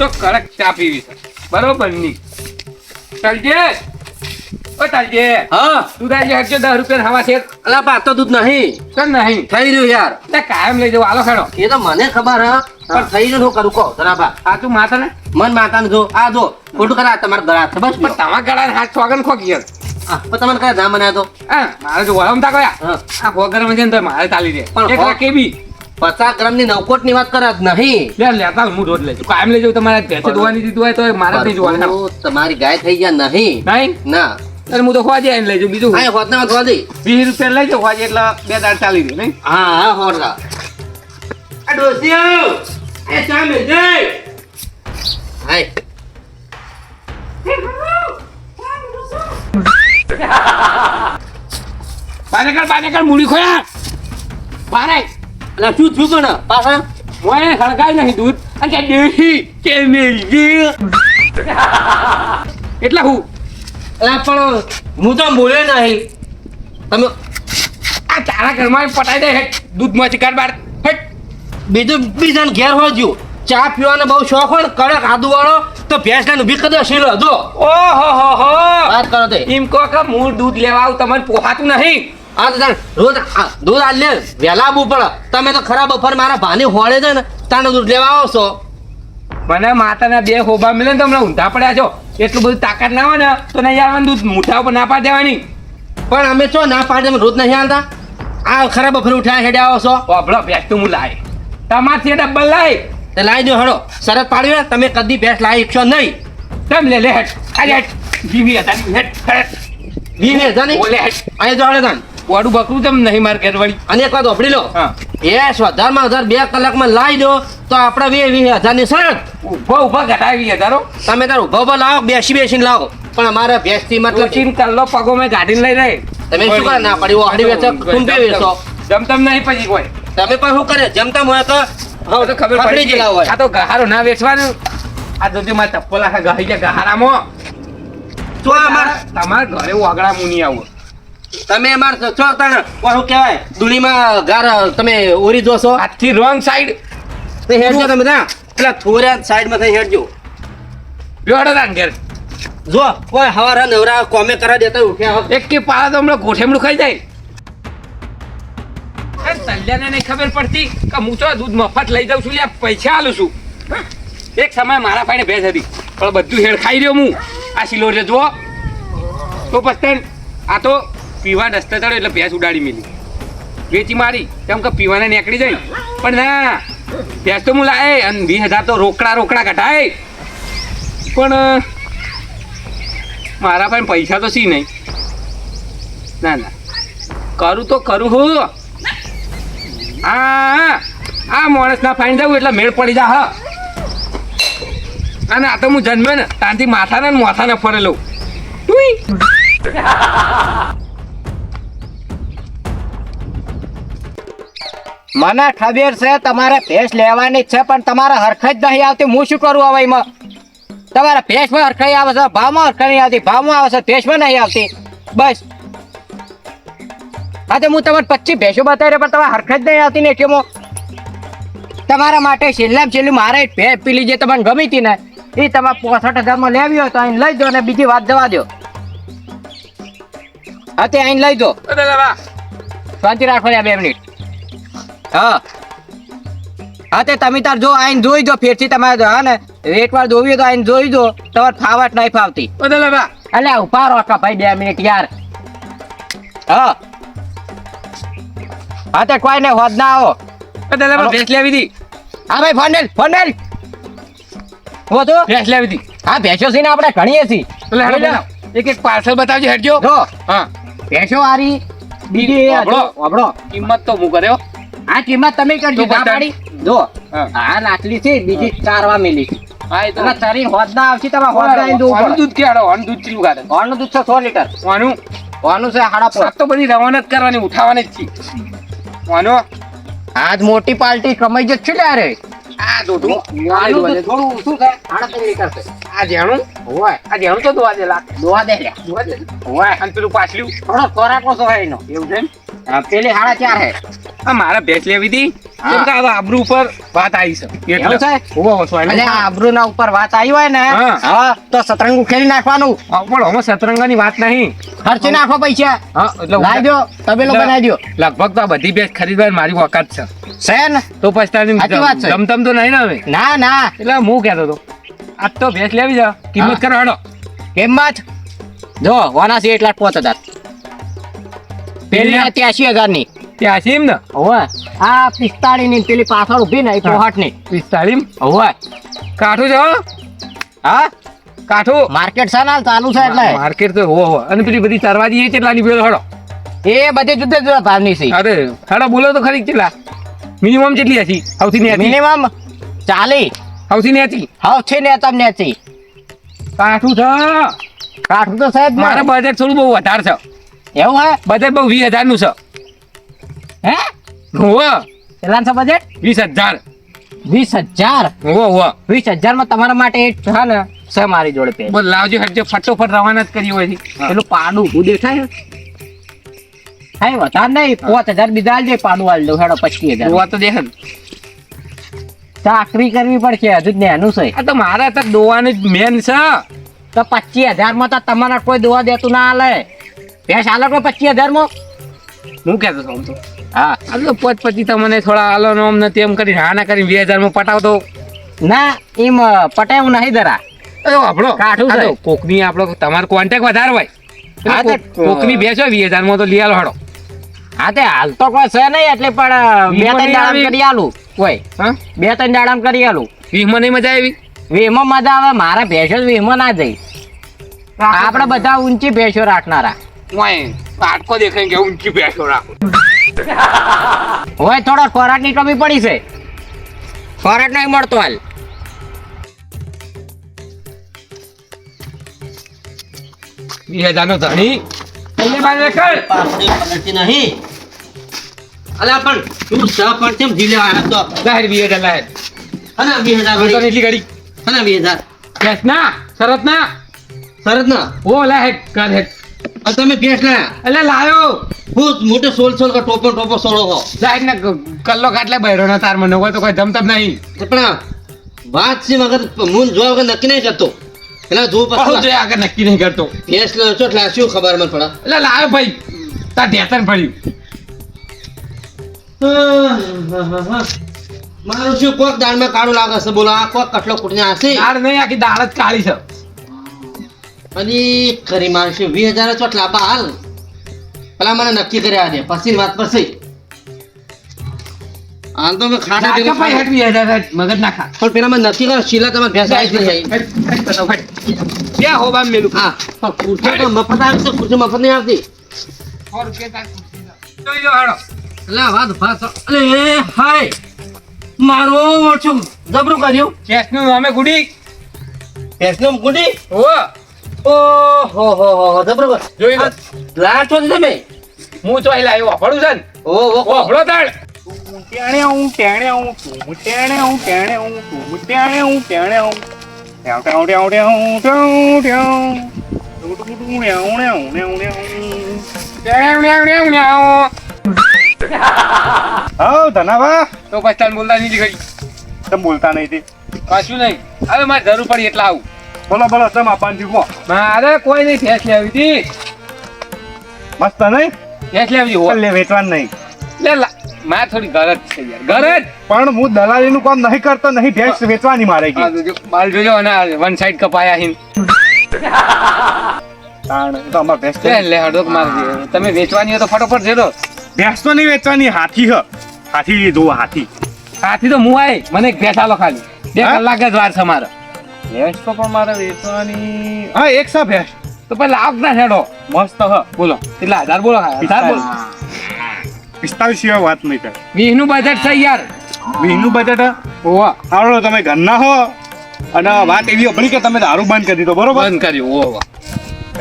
તો કડક ચા પીવી છે બરોબર ની ચાલજે ઓ ચાલજે હા તું તારી હટજો 10 રૂપિયા હવા છે અલા પા તો દૂધ નહીં કર નહીં થઈ રહ્યું યાર તે કાયમ લઈ જાવ આલો ખેડો એ તો મને ખબર હ પણ થઈ રહ્યું શું કરું કહો જરા બા આ તું માથા ને મન માતાને જો આ જો ખોટું કરા તમારા ગળા છે બસ પણ તમારા ગળાને હાથ છોગન ખોકી યાર પણ તમારે કયા ના મને તો હા મારે જો વળમ તા કયા હા આ ભોગરમાં જઈને તો મારે ચાલી દે પણ એક હો- લાખ બી 50 ગ્રામની નવકોટ ની વાત કરે જ નહીં લે લેતા હું રોજ લઈ જાઉં કાયમ લઈ જાઉં તમારે ભેંસે દોવાની દીધું હોય તો મારે નહીં જોવાનું તો તમારી ગાય થઈ ગયા નહીં નહીં ના અરે હું તો ખોજે આવીને લઈ જાઉં બીજું આ હોતના હોત વાદી 20 રૂપિયા લઈ જાઉં ખોજે એટલે 2 દાડ ચાલી દે નહીં હા હા હોરગા આ ડોસિયો એ સામે જઈ હાય બાનેકર મૂડી ખોયા બારે અલા શું થયું પણ પાછા મોય ખડકાય નહીં દૂધ અને કે દેહી કે મેલજી એટલે હું અલા પણ હું તો બોલ્યો નહીં તમે આ તારા ઘરમાં પટાઈ દે હેટ દૂધમાંથી કાઢ બાર હેટ બીજું બીજાને ઘેર હોજો ચા પીવાનો બહુ શોખ હોય ને કડક આદુ વાળો તો ભેંસ ને ઊભી કરી દે શીલો જો ઓહો હો હો વાત કરો તે એમ કહો કે મૂળ દૂધ લેવા આવું તમને પોહાતું નહીં આ તો તાણ રોજ દૂધ આ લે વહેલા આવવું પડે તમે તો ખરા બફર મારા ભાની હોળે છે ને તાણે દૂધ લેવા આવો છો મને માતાના 2 ખોબા મળે ને તો હમણાં ઊંધા પડ્યા છો એટલું બધું તાકાત ના હોય ને તો નહીં આવવાનું દૂધ મૂઠા ઉપર ના પાડ દેવાની પણ અમે ચો ના પાડે અમે રોજ નહીં હાલતા આ ખરા બફર ઉઠ્યા હેડે આવો છો વાપરો ભેંસ તો હું લાય તમારથી ડબ્બલ લાય તે લાવી દો હડો શરત પાડવી હોય, તમે કદી ભેંસ લાવી શકશો નહીં તેમ લે લે હેટ અરે હેટ જીવી હતા હેટ હેટ 20,000 નહીં ઓલે હેટ અહીંયા જો હડે તાન વાડું બકરું તેમ નહીં માર ઘેર વળી અને એક વાત ઓપડી લો હા એ 1000 2 કલાકમાં લાવી દો તો આપણે 20,000 ની શરત ઉભા ઘટાવી હજારો તમે તાર ઉભો ઉભો લાવો બેસીને લાવો પણ અમારે ભેંસથી મતલબ ચીન કલ્લો પગો મેં ગાડીને લઈ રહે તમે શું કરે ના પડી વાડી વેચો કુંભે વેચો જમતમ નહીં પછી કોઈ તમે પણ શું કરે જમતા હોય તો હવે તો ખબર પકડી પડી જ લાવો આ તો ગહારો ના વેચવાનું આ તો જે મારા ચપ્પલ આખા ગહી ગયા ગહારામાં તો અમાર તમારા ઘરે વાગડા મુની આવો તમે અમાર છો તણ શું કહેવાય દુલીમાં ગાર તમે ઓરી જોશો આજથી રોંગ સાઈડ તે હેડજો તમે ના પેલા થોરા સાઈડમાં થઈ હેડજો બેડો તાન ઘેર જો કોઈ હવારા નવરા કોમે કરા દેતા ઉઠ્યા હોત. એક કે પાળા તો હમણાં ગોઠેમડું ખાઈ જાય એ તલ્યાને નહીં ખબર પડતી કે હું તો દૂધ મફત લઈ જાઉં છું લે પૈસા આલું છું એક સમય મારા પાસે ભેંસ હતી પણ બધું હેડ ખાઈ રહ્યો હું આ સિલો રે જુઓ તો પછી આ તો પીવા રસ્તે ચડ્યો એટલે ભેંસ ઉડાડી મેલી વેચી મારી કેમ કે પીવાને નીકળી જાય પણ ના ભેંસ તો હું લાય અને 20,000 તો રોકડા ઘટાય પણ મારા પાસે પૈસા તો સી નહીં ના ના કરું તો કરું હું આ માણસ ના ફાઈન જાઉં એટલે મેળ પડી જા હા અને આ તો હું જન્મ્યો ને ત્યાંથી માથાના ને માથાને ફરેલો ટુઈ મને ખબર છે તમારે ભેંસ લેવાની જ છે પણ તમારે હરખત જ નહીં આવતી હું શું કરું હવે એમાં તમારે ભેંસમાં હરખાઈ આવે છે ભાવમાં હરખાઈ નહીં આવતી ભાવમાં આવે છે ભેંસમાં નહીં આવતી બસ હા તો હું તમને 25 ભેંસો બતાવી રહ્યો પણ તમારે હરખત જ નહીં આવતી ને કેમો તમારા માટે છેલ્લામાં છેલ્લી મારે ભેંસ પેલી જે તમને ગમી હતી ને એ તમે 65,000 લેવી હોય તો અહીં લઈ દો અને બીજી વાત જવા દો હા તે અહીં લઈ દો શાંતિ રાખો 2 મિનિટ હા હા તે તમે તાર જો આઈને જોઈ દો ફેરથી તમારે હા ને રેટ વાર જોવી હોય તો આઈને જોઈ દો તમારે ફાવટ નહીં ફાવતી એટલે ઉભા રહો કા ભાઈ 2 મિનિટ યાર હા હા તે કોઈ ને હોદ ના આવો ભેંસ લેવી હતી હા ભાઈ ફોનેલ હો તો ભેંસ લેવી હતી હા ભેંસો છે ને આપણે ઘણીએ છીએ એટલે હેડો બોલાવો. એક પાર્સલ બતાવજો હેડજો જો હા ભેંસો વાળી બીજી વાપરો કિંમત તો હું કર્યો આ કિંમત તમે કરજો તો ના બતાડ. પાડી જો હા. આ લાટલી છે બીજી ચારવા મેલી હા એ તો તમે તારી હોદ ના આવશે તમારે હોદ ના દઉં આનું દૂધ કેડો આનું દૂધ ચીલું કાઢે ઓનું દૂધ છે 100 લીટર આનું ઓનું છે 5.5 આ તો બધી રવાના જ કરવાની ઉઠાવવાની જ છે આનો આજ મોટી પાર્ટી કમાઈ જ છે યાર આ દોઢું આનું તો થોડું ઓછું છે 3.5 લીટર છે આ જેણું હોય આ જેણું તો દોવા દે લાખ દોવા દે લ્યા દોવા દે હોય અને પેલું પાછલું થોડો ખોરાકો છો એનો એવું છે એમ? પેલી 4.5 હે આ મારે ભેંસ લેવી હતી કેમ કે આ આબરૂ ઉપર વાત આવી છે એવું છે? ઓહો સોયલો અરે આબરૂના ઉપર વાત આવી હોય ને હા. હા તો સતરંગ ઉખેડી નાખવાનું, પણ આમાં સતરંગની વાત નહીં. ખર્ચી નાખો પૈસા, હા એટલે લાવી દો તબેલો એટલે બનાવી દો. લગભગ તો આ બધી ભેંસ ખરીદવાની મારી વખત છે. છે ને? તો પછી તારી સાચી વાત છે. જમતમ તો નહીં ને હવે. ના ના એટલે હું કહેતો હતો આજ તો ભેંસ લેવી છે, કિંમત હા. કરો હેડો. કિંમત જો વાનાસી 1,50,000, પેલી 83,000 ની. ત્યાં છે એમ ને હોવે આ 45 ની પેલી પાછળ ઊભી ને એ 65 ની. 45 હોવે કાઠું છે હો? હા કાઠું માર્કેટ છે ને હાલ ચાલુ છે એટલે માર્કેટ તો હો અને પેલી બધી ચરવાજી એ કેટલાની પેલો હેડો. એ બધી જુદા જુદા ભાવની છે. અરે હેડો બોલો તો ખરી કેટલા મિનિમમ કેટલી હતી? સૌથી નેતી મિનિમમ 40 સૌથી નેતી સૌથી ને તમને હતી. કાઠું છે. કાઠું તો સાહેબ મારે બજેટ થોડું બહુ વધારે છે. એવું હે બજેટ બહુ 20,000 નું છે. હે હોવે કેટલા છે બજેટ? 20,000. 20,000. હોવે હોવે 20,000 માં તમારા માટે એક છે ને છે મારી જોડે પેજ. બોલ લાવજો હટજો ફટોફટ રવાના જ કરી હોય છે. પેલું પાડું હું દેખાય હા વધારે નહીં 5,000 બીજા આલજે પાડું આલ દઉં હેડો 25,000. જોવા તો દેખ ને. ચાકરી કરવી પડશે હજુ જ નેનું છે આ તો મારા તો દોવાની જ મેન છે. તો 25,000 માં તો તમારા કોઈ દોવા દેતું ના હાલે. ભેંસ હાલે કોઈ 25,000 માં? હું કહેતો હતો આમ તો હા આ તો પછી તમને થોડા આલો ને આમ ને તેમ કરી હા ના કરી 20,000 માં પટાવતો. ના એમ પટાયું નહીં જરા. આપણો કાઠું છે. કોકની આપણો તમારો કોન્ટેક્ટ વધારે હોય. હા તો કોકની બેસ હોય 20,000 માં તો લઈ આલો હડો. હા તે હાલ તો કોઈ છે નહીં એટલે પણ બે વીમો ત્રણ નહીં દાડામાં આવી. કરી આલું કોઈ હા 2-3 દાડામાં કરી આલું. 20 માં નહીં મજા આવી. વીમો મજા આવે મારા ભેંસો વીમો ના જઈ. આપણે બધા ઊંચી ભેંસો રાખનારા વાય પાટકો દેખાય કે ઊંચી બેસો રાખો. હોય થોડો ખોરાકની કમી પડી છે, ખોરાક નહીં મળતો હાલ. નો ધણી એટલે બાર કર પાપડી પલટતી નહીં. અલા પણ તું સ પણ કેમ ઢીલે આવ્યો તો? લાહેર 20,000 લાહેર. અને 20,000 તો વળી. એટલી ગાડી અને 20,000 કેસ ના શરત ના સરસ ના. ઓ લાહેર કર હે અને તમે ભેંસ લાયા. એટલે લાયો હું મોટો સોલ કા ટોપો સોળો હો. લાહેર ને કલ્લો કાટલે બૈરો ના તાર મને હોય તો કોઈ જમતમ નહીં. પણ વાત છે મગર મૂન જોવા વગર નક્કી નહીં કરતો. એના જો બહુ પછી જોઈએ આગળ નક્કી નહીં કરતો. ભેંસ લો છો એટલે શું ખબર મને પડે. એટલે લાયો ભાઈ તાર ઢેતન પડ્યું. મારું શું કોક દાળમાં કાળું લાગે છે બોલો. આ કોક કટલો કુટને આશે દાળ નહીં આખી દાળ જ કાળી છે. અને ખરી મારું શું 20,000 ચોટ લાંબા હાલ પેલા મને નક્કી કર્યા દે પછી વાત પછી હાલ તો મેં ખાટા નાખો જેવી ભાઈ હેઠ 20,000 મગજ ના ખા. પણ પેલા મને નક્કી કરો શીલા તમારે ભેંસ આવી જાય. ક્યાં હો બામ મેલું હા પણ ખુરશી તો મફત આવે છે. ખુરશી મફત નહીં આવતી. 100 રૂપિયા તાર ખુરશી ના. જોઈ લો હાડો. એટલે વાત ભાત અલે હાય મારો ઓછું જબરું કર્યું. કેસનું નામે ગુડી. ભેંસનો ગુડી ઓ ઓહો હો હો જબરું જોઈ લો. લાટ છો તમે. હું ચોઈ લાવ્યો વાપરું છે ને ઓહો વાપરો તાળ. હા ધનાભા તો પછી તાર બોલતા નહીં ઘડી તમે બોલતા નહીં તે કશું નહીં. હવે મારે જરૂર પડી એટલે આવું. બોલો બોલો તમે આપવાનું કહો મારે કોઈ નહીં ભેંસ લેવી હતી. મસ્ત નહીં ભેંસ લેવી હતી. લે વેચવાનું નહીં મારે થોડી ગરજ છે યાર ગરજ. પણ હું દલાલીનું કામ નહીં કરતો નહીં ભેંસ વેચવાની મારે આ કે જોજો, માલ જોજો અને વન સાઈડ કપાયા હિન. તો અમાર ભેંસ તો- લે હડો મારજે. તમે વેચવાની હોય તો ફટોફટ જેડો. ભેંસ તો નહીં વેચવાની હાથી હ હાથી જો હાથી હાથી તો હું આય મને એક ભેંસ આલો ખાલી 2 હા? કલાક જ વાર છે મારે. ભેંસ તો પણ મારે વેચવાની હા એક સા ભેંસ તો પછી લાવ ના હેડો. મસ્ત હ બોલો કેટલા 1000 બોલો 1000 બોલો. 45 સિવાય વાત નહીં કરે 20 નું બજેટ છે યાર. વીનું બજેટ ઓવા આવડો તમે ઘરના હો અને વાત એવી અપડી કે તમે દારૂ બંધ કરી દીધો બરોબર બંધ કર્યું. ઓવા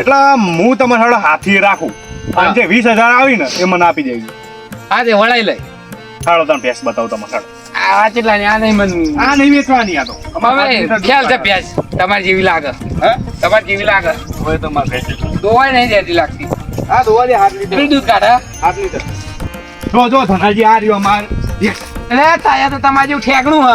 એટલે હું તમારે હાડો હાથી રાખું અને જે 20,000 આવી ને એ મને આપી દેજો આ તે વળાઈ લઈ. હાડો તમે ભેંસ બતાવો તમારે હાડો આ કેટલા ની આ નહીં મન. આ નહીં વેચવાની આ તો હવે ખ્યાલ છે ભેંસ તમારી જેવી લાગે. હે તમારી જેવી લાગે. હવે તમારે ભેંસ દોવાય નહીં દેતી લાગતી. આ દોવા દે 8 લીટર કેટલું દૂધ કાઢે? 8 લીટર જો ધનાજી આ રહ્યો અમાર એટલે તાયા તો તમારે જેવું ઠેકણું હ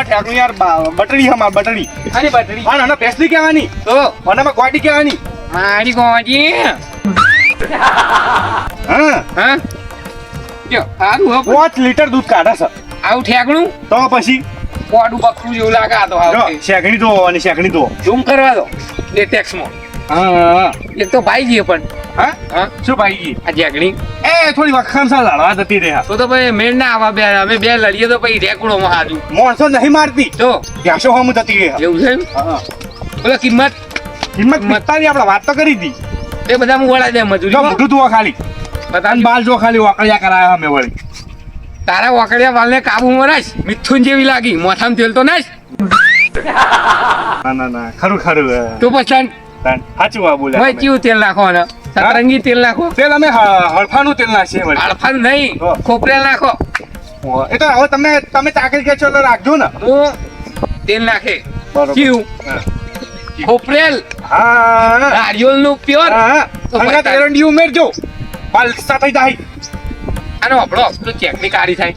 ઠેકણું યાર બટડી હે માર બટડી. અરે બટરી હા ના પેસલી કહેવાની તો અને માં ગોડી કહેવાની. મારી ગોજી હા હા જો સારું હો 5 લીટર દૂધ કાઢે છે. આવું ઠેકણું તો પછી કોડું બકરું જેવું લાગે આ તો જો હાવ શેકણી તો અને શેકણી તો. ઝૂમ કરવા દો લેટેક્સમાં હા એક તો ભાઈ જઈએ પણ હા હા શું ભાઈ આ જેગણી એ થોડી વખત સા લડવા જતી રહ્યા. તો ભાઈ મેળ ના આવા બે અમે બે લડીએ તો પછી રેકડોમાં હાજુ માણસો નહીં મારતી તો ભેંસો હમ જતી રહ્યા. એવું છે એમ? હા બોલો કિંમત કિંમત મિત્તાની આપણે વાત તો કરી હતી. એ બધા હું વળાઈ દે જો મજૂરી મોઢું તું ખાલી બતા અને બાલ જો ખાલી વાકડિયા કરાયા અમે વળી. તારા વાકડિયા વાલને કાબુમાં રાખ મિથુન જેવી લાગી મોથામાં તેલ તો નાખ ના ના ના ખરું ખરું તો પછી સાચું આ બોલ્યા ભાઈ તમે. કેવું તેલ નાખો ને સતરંગી તેલ નાખો તેલ અમે હળફાનું તેલ નાખીએ વળી. આળફાનું નહીં હો. ખોપરેલ નાખો એ તો હવે તમે ચાકરી કે છો તો રાખજો ને. હું તેલ નાખે બરોબર. કેવું હા. ખોપરેલ હા નારિયેળનું પ્યોર હા તો હંગાત પછી એરંડી ઉમેરજો પાલસા થઈ જાય. આનો આપણો તો ચેકની કાઢી થાય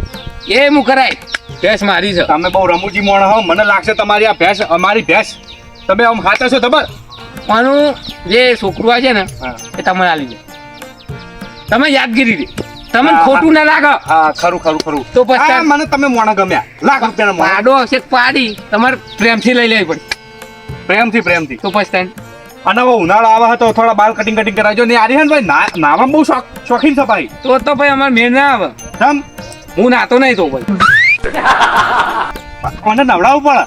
એ હું કરાય ભેંસ મારી છે તમે બહુ રમૂજી મોણ હો મને લાગશે તમારી આ ભેંસ અમારી ભેંસ તમે આમ હાચા છો ખબર. આનું જે છોકરું છે ને હા. એ તમને આલી દે તમે યાદગીરી દે તમને હા, ખોટું ના લાગે હા ખરું ખરું ખરું તો પછી આ મને તમે મોણા ગમ્યા લાખ રૂપિયાના મોણા પાડો હશે તો પાડી તમારે પ્રેમથી લઈ લેવી પડે પ્રેમથી તો પછી તને અને હવે ઉનાળો આવે તો થોડા બાલ કટિંગ કરાવજો ને આરી હે ને ભાઈ નાવામાં બહુ શોખીન છે ભાઈ. તો ભાઈ અમારે મેળ ના આવે તમ હું નાતો નહીં તો ભાઈ મને નવડાવવું પડે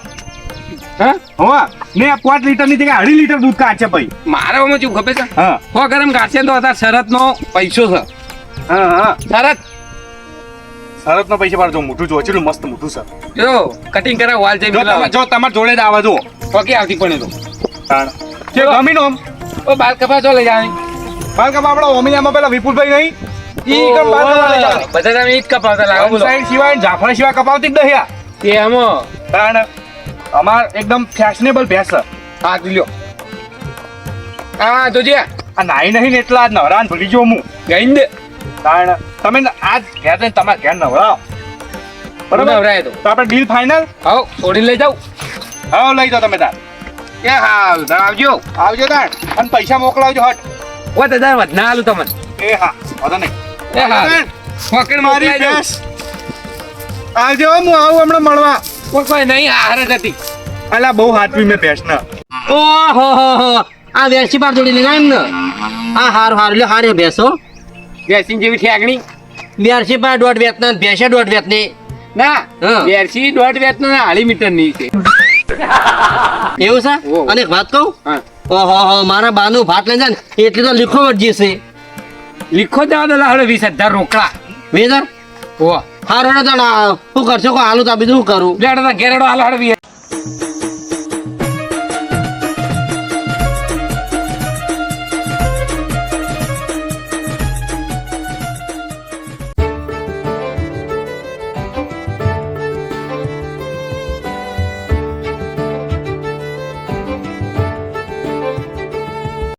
હા હોવા ને 5 લીટરની જગ્યાએ 2.5 લીટર દૂધ કાઢશે ભાઈ. મારા આમાં શું ખબર છે હા હો ગરમ ગાશે તો અત્યારે શરતનો પૈસો છે હા હા શરત શરતનો પૈસા પાડજો મોટું જો ચેટલું મસ્ત મોટું છે. જો કટિંગ કરાવ વાલ જઈ જો તમારે જોડે જ આવે જો પગે આવતી પણ એ તો તાણ કે ગમીનો આમ ઓ બાલ કપા ચો લઈ જાય બાલ કપા આપણા ઓમિયામાં પેલા વિપુલભાઈ નહીં ઈ કમ બાલ કપા લઈ જાય. બધા તમે ઈ જ કપાવતા લાવો બોલો સાઈડ સિવાય ને જાફરા સિવાય કપાવતી જ નહીં આ. તે આમાં તાણ અમાર એકદમ ફેશનેબલ ભેંસ છે. હાથ લ્યો હા જોજે આ નાઈ નહીં ને એટલા જ નવરાન ભૂલી ગયો હું. ગઈ દે તાણ તમે આજ ઘેર જઈને તમારે ઘેર નવરાવો બરાબર નવરાય તો તો આપણે ડીલ ફાઇનલ. આવો છોડીને લઈ જાવ હા લઈ જાઓ તમે તાર એ હા આવજો આવજો તાર અને પૈસા મોકલાવજો હટ. ઓ દાદા વધના આલું તમને એ હા વાંધો નહીં. એ હા તાણ, પકડ મારી મોકલાઈ દઉં. ભેંસ આવજો હું આવું હમણાં મળવા. કોઈ નહીં આહાર જ હતી અલા બહુ હાથવી મેં ભેંસ ના. ઓહો હો હો આ વેસી પાર જોડી લઈને આવ્યો ને આ હારું લ્યો હારે બેસો બેસીન જેવી ઠેકણી વેરસી પાર 1.5 વેતના ભેંસે 1.5 વેતની ના હા. બેરસી 1.5 વેતનો ના 2.5 મીટર ની છે એવું છે ઓહો. અને એક વાત કહું હા ઓહો હો મારા બાનું ભાત લઈને જાય ને એટલી તો લીખો વળજી છે લીખો જવા દો લાવડે 20,000 રોકડા વેધર ઓ હારો ને તણ શું કરશો કો હાલું તો આ બીજું શું કરું લેડો ઘેરડો હાલ હળવી